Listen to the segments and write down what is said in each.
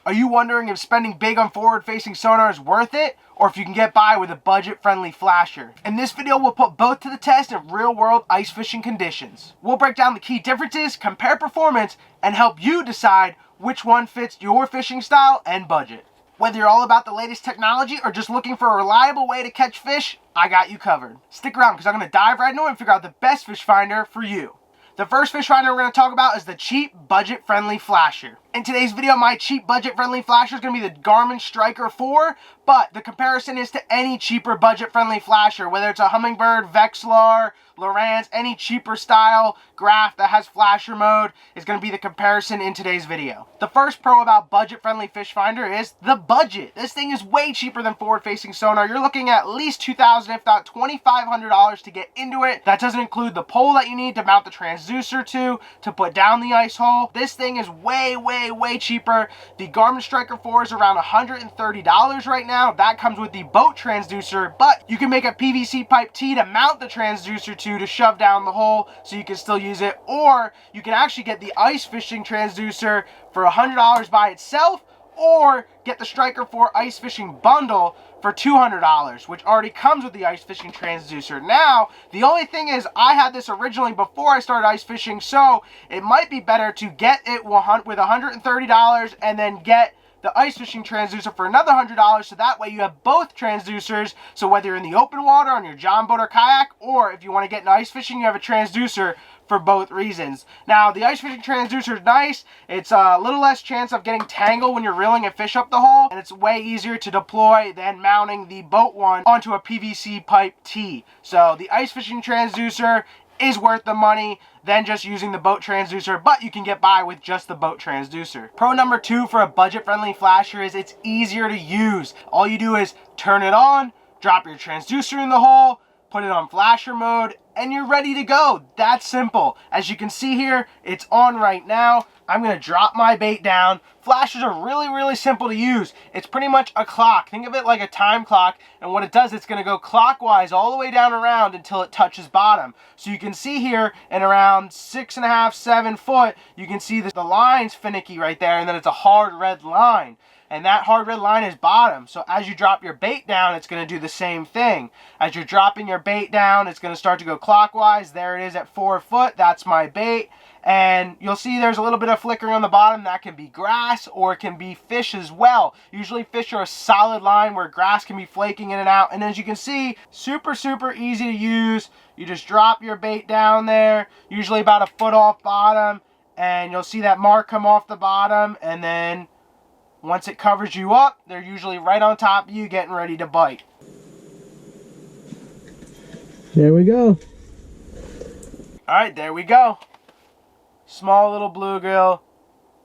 Are you wondering if spending big on forward-facing sonar is worth it, or if you can get by with a budget-friendly flasher? In this video, we'll put both to the test in real-world ice fishing conditions. We'll break down the key differences, compare performance, and help you decide which one fits your fishing style and budget. Whether you're all about the latest technology or just looking for a reliable way to catch fish, I got you covered. Stick around because I'm going to dive right into it and figure out the best fish finder for you. The first fish finder we're going to talk about is the cheap, budget-friendly flasher. In today's video, my cheap, budget-friendly flasher is going to be the Garmin Striker 4, but the comparison is to any cheaper, budget-friendly flasher, whether it's a Humminbird, Vexilar, Lowrance, any cheaper style graph that has flasher mode is going to be the comparison in today's video. The first pro about budget-friendly fish finder is the budget. This thing is way cheaper than forward-facing sonar. You're looking at least $2,000, if not $2,500 to get into it. That doesn't include the pole that you need to mount the transducer to put down the ice hole. This thing is way cheaper. The Garmin Striker 4 is around $130 right now. That comes with the boat transducer, but you can make a PVC pipe T to mount the transducer to shove down the hole so you can still use it, or you can actually get the ice fishing transducer for $100 by itself, or get the Striker 4 ice fishing bundle for $200, which already comes with the ice fishing transducer. Now, the only thing is, I had this originally before I started ice fishing, so it might be better to get it with $130 and then get the ice fishing transducer for another $100, so that way you have both transducers. So whether you're in the open water on your John boat or kayak, or if you want to get into ice fishing, you have a transducer for both reasons. Now, the ice fishing transducer is nice. It's a little less chance of getting tangled when you're reeling a fish up the hole, and it's way easier to deploy than mounting the boat one onto a PVC pipe T. So the ice fishing transducer is worth the money than just using the boat transducer, but you can get by with just the boat transducer. Pro number 2 for a budget-friendly flasher is it's easier to use. All you do is turn it on, drop your transducer in the hole, put it on flasher mode, and you're ready to go. That's simple. As you can see here, it's on right now. I'm going to drop my bait down. Flashers are really simple to use. It's pretty much a clock. Think of it like a time clock, and what it does, it's going to go clockwise all the way down around until it touches bottom. So you can see here, in around 6.5, 7 foot, you can see the line's finicky right there, and then it's a hard red line. And that hard red line is bottom. So as you drop your bait down, it's going to do the same thing. As you're dropping your bait down, it's going to start to go clockwise. There it is at 4 foot. That's my bait. And you'll see there's a little bit of flickering on the bottom. That can be grass, or it can be fish as well. Usually fish are a solid line where grass can be flaking in and out. And as you can see, super easy to use. You just drop your bait down there, usually about a foot off bottom. And you'll see that mark come off the bottom, and then once it covers you up, they're usually right on top of you getting ready to bite. There we go. Alright, there we go. Small little bluegill.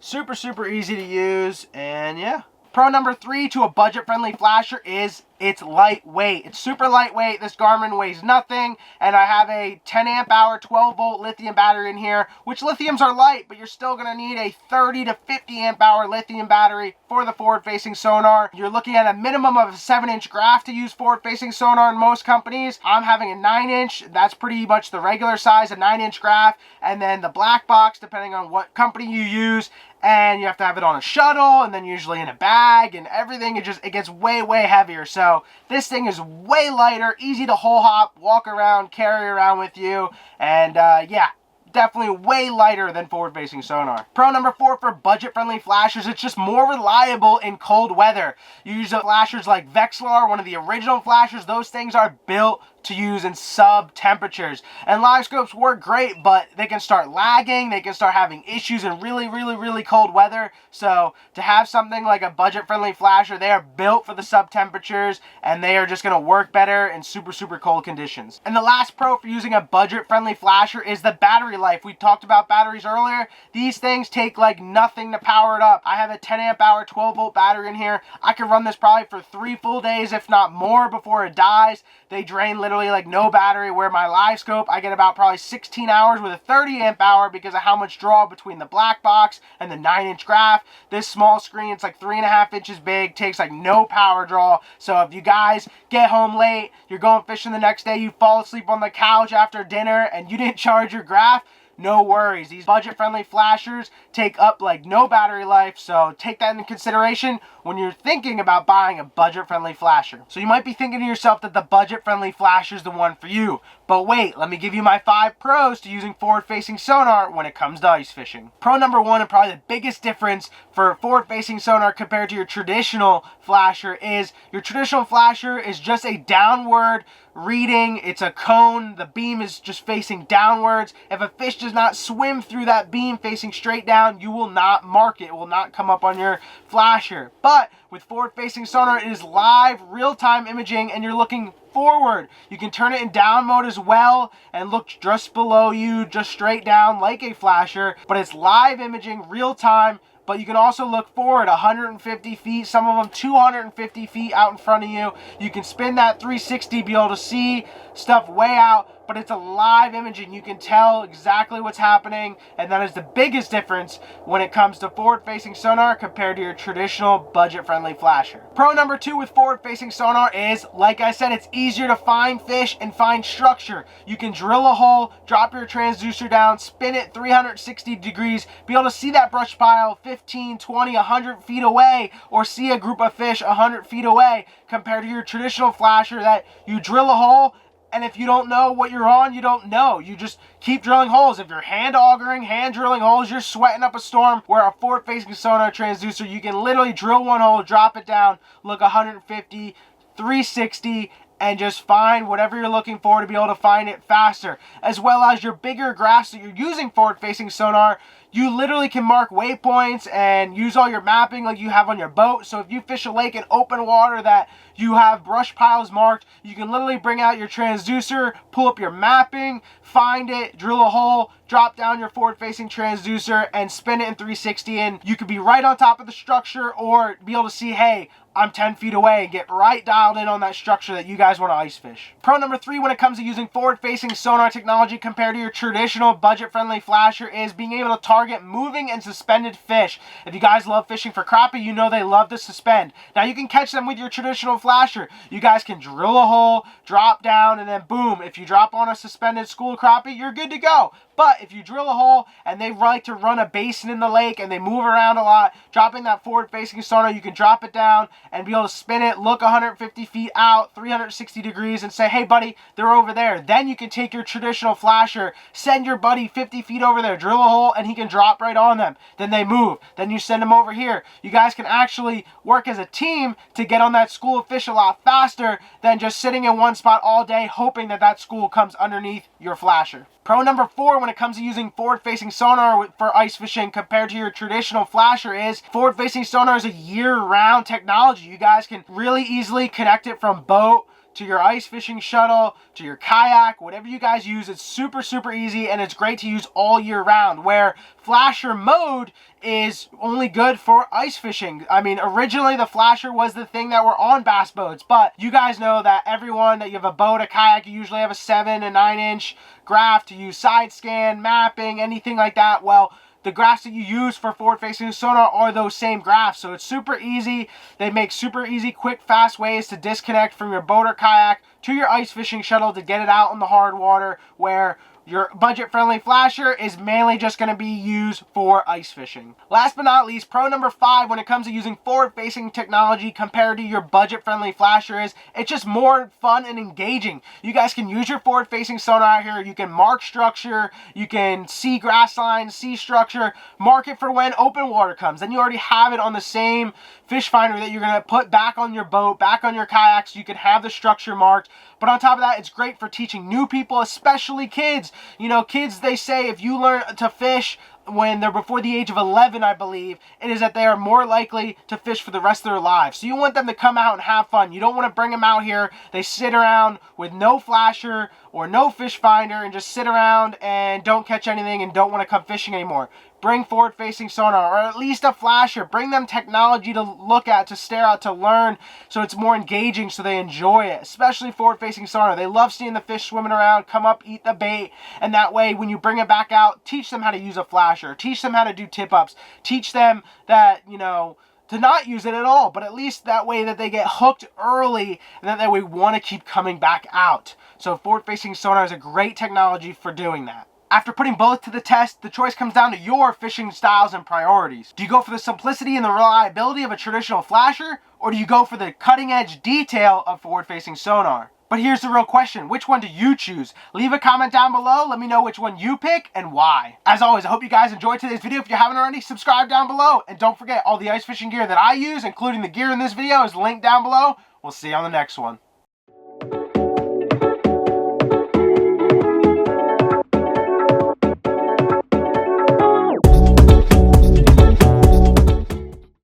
Super easy to use, and yeah. Pro number 3 to a budget-friendly flasher is it's lightweight. It's super lightweight. This Garmin weighs nothing, and I have a 10 amp hour 12 volt lithium battery in here, which lithiums are light, but you're still going to need a 30 to 50 amp hour lithium battery for the forward-facing sonar. You're looking at a minimum of a 7-inch graph to use forward-facing sonar in most companies. I'm having a 9-inch. That's pretty much the regular size, a 9-inch graph, and then the black box, depending on what company you use. And you have to have it on a shuttle, and then usually in a bag, and everything, it gets way heavier. So this thing is way lighter, easy to hole hop, walk around, carry around with you, and yeah, definitely way lighter than forward-facing sonar. Pro number 4 for budget-friendly flashers, it's just more reliable in cold weather. You use flashers like Vexilar, one of the original flashers. Those things are built to use in sub temperatures, and live scopes work great, but they can start lagging, they can start having issues in really cold weather. So to have something like a budget-friendly flasher, they are built for the sub temperatures, and they are just going to work better in super cold conditions. And the last pro for using a budget-friendly flasher is the battery life. We talked about batteries earlier. These things take like nothing to power it up. I have a 10 amp hour 12 volt battery in here. I can run this probably for 3 full days, if not more, before it dies. They drain literally like no battery, where my live scope, I get about probably 16 hours with a 30 amp hour because of how much draw between the black box and the 9-inch graph. This small screen, it's like 3.5 inches big, takes like no power draw. So if you guys get home late, you're going fishing the next day, you fall asleep on the couch after dinner, and you didn't charge your graph, no worries. These budget-friendly flashers take up like no battery life, so take that into consideration when you're thinking about buying a budget-friendly flasher. So you might be thinking to yourself that the budget-friendly flasher is the one for you. But wait, let me give you my 5 pros to using forward-facing sonar when it comes to ice fishing. Pro number 1, and probably the biggest difference for forward-facing sonar compared to your traditional flasher, is your traditional flasher is just a downward reading. It's a cone. The beam is just facing downwards. If a fish does not swim through that beam facing straight down, you will not mark it. It will not come up on your flasher. But with forward-facing sonar, it is live, real-time imaging, and you're looking forward. You can turn it in down mode as well and look just below you, just straight down like a flasher, but it's live imaging, real time. But you can also look forward 150 feet, some of them 250 feet out in front of you. You can spin that 360, be able to see stuff way out, but it's a live imaging. You can tell exactly what's happening, and that is the biggest difference when it comes to forward-facing sonar compared to your traditional budget-friendly flasher. Pro number 2 with forward-facing sonar is, like I said, it's easier to find fish and find structure. You can drill a hole, drop your transducer down, spin it 360 degrees, be able to see that brush pile 15, 20, 100 feet away, or see a group of fish 100 feet away, compared to your traditional flasher that you drill a hole, and if you don't know what you're on, you don't know. You just keep drilling holes. If you're hand augering, hand drilling holes, you're sweating up a storm. Where a forward-facing sonar transducer, you can literally drill one hole, drop it down, look 150, 360, and just find whatever you're looking for to be able to find it faster. As well as your bigger graphs that you're using forward-facing sonar, you literally can mark waypoints and use all your mapping like you have on your boat. So if you fish a lake in open water that you have brush piles marked, you can literally bring out your transducer, pull up your mapping, find it, drill a hole, drop down your forward-facing transducer, and spin it in 360, and you could be right on top of the structure or be able to see, hey, I'm 10 feet away, and get right dialed in on that structure that you guys want to ice fish. Pro number 3 when it comes to using forward-facing sonar technology compared to your traditional budget-friendly flasher is being able to target moving and suspended fish. If you guys love fishing for crappie, you know they love to suspend. Now you can catch them with your traditional flasher. You guys can drill a hole, drop down, and then boom, if you drop on a suspended school crappie, you're good to go. But if you drill a hole and they like to run a basin in the lake and they move around a lot, dropping that forward-facing sonar, you can drop it down and be able to spin it, look 150 feet out, 360 degrees, and say, hey buddy, they're over there. Then you can take your traditional flasher, send your buddy 50 feet over there, drill a hole, and he can drop right on them. Then they move. Then you send them over here. You guys can actually work as a team to get on that school of fish a lot faster than just sitting in one spot all day hoping that that school comes underneath your flasher. Pro number 4 when it comes to using forward-facing sonar for ice fishing compared to your traditional flasher is forward-facing sonar is a year-round technology. You guys can really easily connect it from boat to your ice fishing shuttle, to your kayak, whatever you guys use. It's super, super easy, and it's great to use all year round, where flasher mode is only good for ice fishing. I mean, originally the flasher was the thing that were on bass boats, but you guys know that everyone that you have a boat, a kayak, you usually have a 7 and 9 inch graph to use side scan, mapping, anything like that. Well, the graphs that you use for forward-facing sonar are those same graphs. So it's super easy. They make super easy, quick, fast ways to disconnect from your boat or kayak to your ice fishing shuttle to get it out in the hard water, where your budget-friendly flasher is mainly just going to be used for ice fishing. Last but not least, pro number 5 when it comes to using forward-facing technology compared to your budget-friendly flasher is it's just more fun and engaging. You guys can use your forward-facing sonar out here. You can mark structure. You can see grass lines, see structure, mark it for when open water comes. Then you already have it on the same fish finder that you're going to put back on your boat, back on your kayak, so you can have the structure marked. But on top of that, it's great for teaching new people, especially kids. You know, kids, they say if you learn to fish when they're before the age of 11, I believe, it is that they are more likely to fish for the rest of their lives. So you want them to come out and have fun. You don't want to bring them out here. They sit around with no flasher or no fish finder and just sit around and don't catch anything and don't want to come fishing anymore. Bring forward-facing sonar, or at least a flasher. Bring them technology to look at, to stare at, to learn, so it's more engaging, so they enjoy it. Especially forward-facing sonar. They love seeing the fish swimming around, come up, eat the bait, and that way, when you bring it back out, teach them how to use a flasher. Teach them how to do tip-ups. Teach them that, you know, to not use it at all, but at least that way that they get hooked early, and that way we want to keep coming back out. So forward-facing sonar is a great technology for doing that. After putting both to the test, the choice comes down to your fishing styles and priorities. Do you go for the simplicity and the reliability of a traditional flasher, or do you go for the cutting edge detail of forward-facing sonar? But here's the real question, which one do you choose? Leave a comment down below, let me know which one you pick and why. As always, I hope you guys enjoyed today's video. If you haven't already, subscribe down below. And don't forget, all the ice fishing gear that I use, including the gear in this video, is linked down below. We'll see you on the next one.